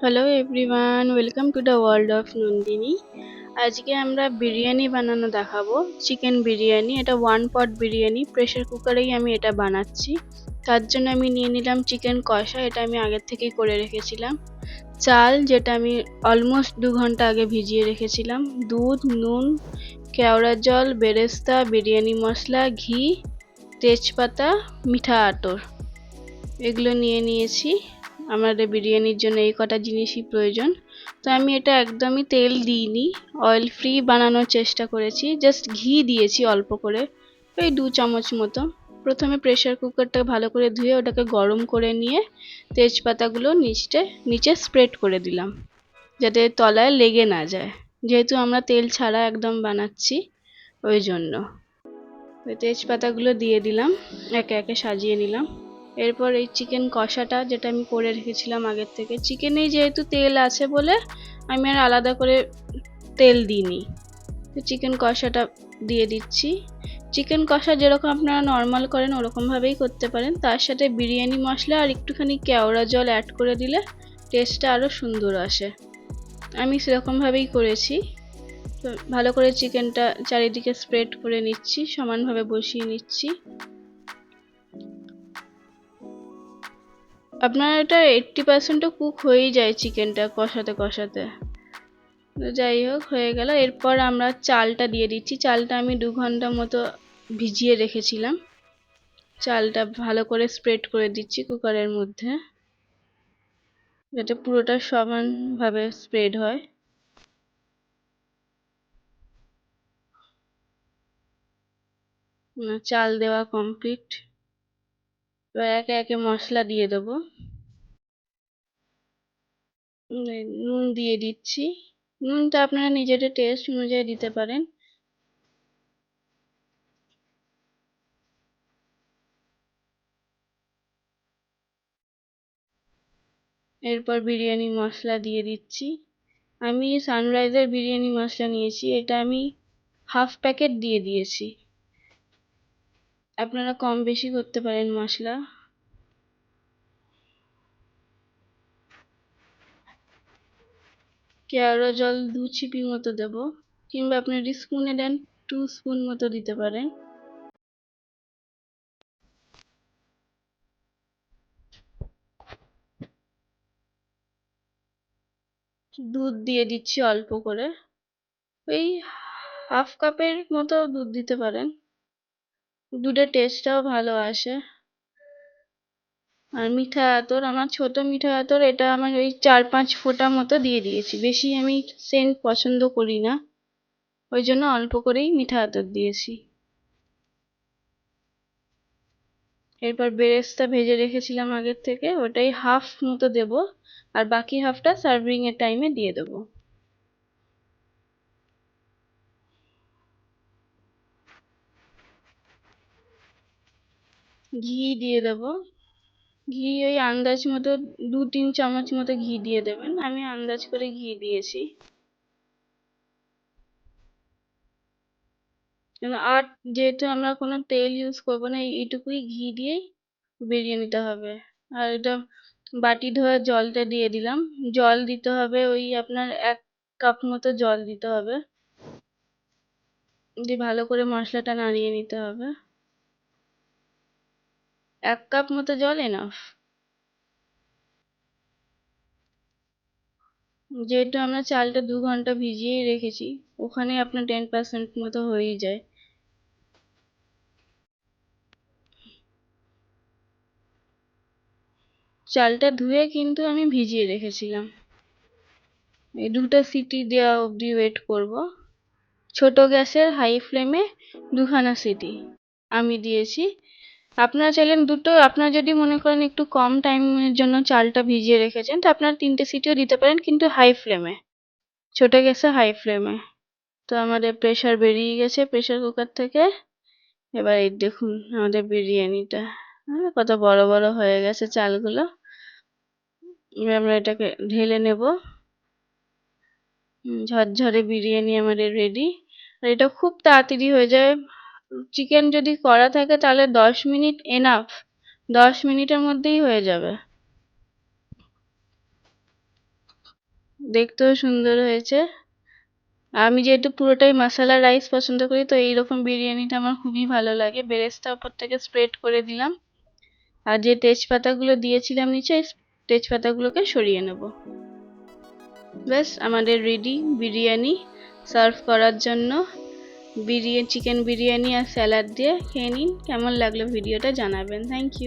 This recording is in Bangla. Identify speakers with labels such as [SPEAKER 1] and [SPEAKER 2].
[SPEAKER 1] Hello everyone, welcome to the world of Nandini. আজকে আমরা বিরিয়ানি বানানো দেখাবো। চিকেন বিরিয়ানি, এটা ওয়ান পট বিরিয়ানি, প্রেসার কুকারেই আমি এটা বানাচ্ছি। তার জন্য আমি নিয়ে নিলাম চিকেন কষা, এটা আমি আগের থেকেই করে রেখেছিলাম। চাল, যেটা আমি অলমোস্ট 2 ঘন্টা আগে ভিজিয়ে রেখেছিলাম। দুধ, নুন, কেওড়া জল, বেরেস্তা, বিরিয়ানি মশলা, ঘি, তেজপাতা, মিঠা আতর, এগুলো নিয়ে নিয়েছি। আমাদের বিরিয়ানির জন্য এই কটা জিনিসই প্রয়োজন। তো আমি এটা একদমই তেল দিইনি, অয়েল ফ্রি বানানোর চেষ্টা করেছি। জাস্ট ঘি দিয়েছি অল্প করে, ওই 2 চামচ মতো। প্রথমে প্রেসার কুকারটা ভালো করে ধুয়ে ওটাকে গরম করে নিয়ে তেজপাতাগুলো নিচে স্প্রেড করে দিলাম, যাতে তলায় লেগে না যায়, যেহেতু আমরা তেল ছাড়া একদম বানাচ্ছি ওই জন্য। ওই তেজপাতাগুলো দিয়ে দিলাম, একে একে সাজিয়ে নিলাম। এরপর এই চিকেন কষাটা, যেটা আমি করে রেখেছিলাম আগের থেকে, চিকেনেই যেহেতু তেল আছে বলে আমি আর আলাদা করে তেল দিইনি। তো চিকেন কষাটা দিয়ে দিচ্ছি। চিকেন কষা যেরকম আপনারা নর্মাল করেন ওরকমভাবেই করতে পারেন, তার সাথে বিরিয়ানি মশলা আর একটুখানি কেওড়া জল অ্যাড করে দিলে টেস্টটা আরও সুন্দর আসে। আমি সেরকমভাবেই করেছি। তো ভালো করে চিকেনটা চারিদিকে স্প্রেড করে নিচ্ছি, সমানভাবে বসিয়ে নিচ্ছি। আপনার এটা 80% কুক হয়েই যায় চিকেনটা কষাতে কষাতে। যাই হোক, হয়ে গেল। এরপর আমরা চালটা দিয়ে দিচ্ছি। চালটা আমি 2 ঘন্টা মতো ভিজিয়ে রেখেছিলাম। চালটা ভালো করে স্প্রেড করে দিচ্ছি কুকারের মধ্যে, যাতে পুরোটা সমানভাবে স্প্রেড হয়। চাল দেওয়া কমপ্লিট। এবার একে একে মশলা দিয়ে দেবো। নুন দিয়ে দিচ্ছি। নুনটা আপনারা নিজেদের টেস্ট অনুযায়ী দিতে পারেন। এরপর বিরিয়ানি মশলা দিয়ে দিচ্ছি। আমি সানরাইজের বিরিয়ানি মশলা নিয়েছি, এটা আমি হাফ প্যাকেট দিয়ে দিয়েছি। আপনারা কম বেশি করতে পারেন মশলা। কেওড়া জল 2 চিপি মতো দেব, কিংবা আপনি যদি স্পুনে দেন 2 স্পুন মতো দিতে পারেন। দুধ দিয়ে দিচ্ছি অল্প করে, ওই হাফ কাপের মতো দুধ দিতে পারেন, দুধের টেস্টটাও ভালো আসে। আর মিঠা আতর, আমার ছোট মিঠা আতর, এটা আমার ওই 4-5 ফোঁটা মতো দিয়ে দিয়েছি। বেশি আমি সেন্ট পছন্দ করি না, ওই জন্য অল্প করেই মিঠা আতর দিয়েছি। এরপর বেরেস্তা ভেজে রেখেছিলাম আগের থেকে, ওটাই হাফ মতো দেব, আর বাকি হাফটা সার্ভিং এর টাইমে দিয়ে দেব। ঘি দিয়ে দেব। ঘি ওই আন্দাজ মতো 2-3 চামচ মতো ঘি দিয়ে দেবেন, আমি আন্দাজ করে ঘি দিয়েছি। আর যেহেতু আমরা কোনো তেল ইউজ করবো না, এইটুকুই ঘি দিয়েই বিরিয়ানিটা হবে। আর এটা বাটি ধোয়া জলটা দিয়ে দিলাম। জল দিতে হবে ওই আপনার 1 কাপ মতো জল দিতে হবে, দিয়ে ভালো করে মশলাটা নাড়িয়ে নিতে হবে। 1 কাপ মতো জল এনাফ। যেহেতু আমরা চালটা 2 ঘন্টা ভিজিয়েই রেখেছি, ওখানে আপনার 10% মতো হয়েই যায়। চালটা ধুয়ে কিন্তু আমি ভিজিয়ে রেখেছিলাম। এই 2টা সিটি দেওয়া অবধি ওয়েট করব। ছোট গ্যাসের হাই ফ্লেমে 2খানা সিটি আমি দিয়েছি। আপনারা চাইলেন দুটো, আপনারা যদি মনে করেন একটু কম টাইমের জন্য চালটা ভিজিয়ে রেখেছেন, তো আপনারা 3টে সিটিও দিতে পারেন, কিন্তু হাই ফ্লেমে, ছোট গ্যাসে হাই ফ্লেমে। তো আমাদের প্রেসার বেরিয়ে গেছে প্রেসার কুকার থেকে। এবার এই দেখুন আমাদের বিরিয়ানিটা কত বড় বড় হয়ে গেছে চালগুলো। এবার আমরা এটাকে ঢেলে নেব। ঝরঝরে বিরিয়ানি আমাদের রেডি। আর এটা খুব তাড়াতাড়ি হয়ে যায়। চিকেন যদি করা থাকে তাহলে 10 মিনিট এনাফ, 10 মিনিটের মধ্যেই হয়ে যাবে। দেখতেও সুন্দর হয়েছে। আমি যেহেতু পুরোটাই মশলা রাইস পছন্দ করি, তো এইরকম বিরিয়ানিটা আমার খুবই ভালো লাগে। বেরেস্তা উপর থেকে স্প্রেড করে দিলাম, আর যে তেজপাতাগুলো দিয়েছিলাম নিচে, তেজপাতাগুলোকে সরিয়ে নেব। ব্যাস আমাদের রেডি বিরিয়ানি সার্ভ করার জন্য। চিকেন বিরিয়ানি আর স্যালাড দিয়ে খেয়ে নিন। কেমন লাগলো ভিডিওটা জানাবেন। Thank you.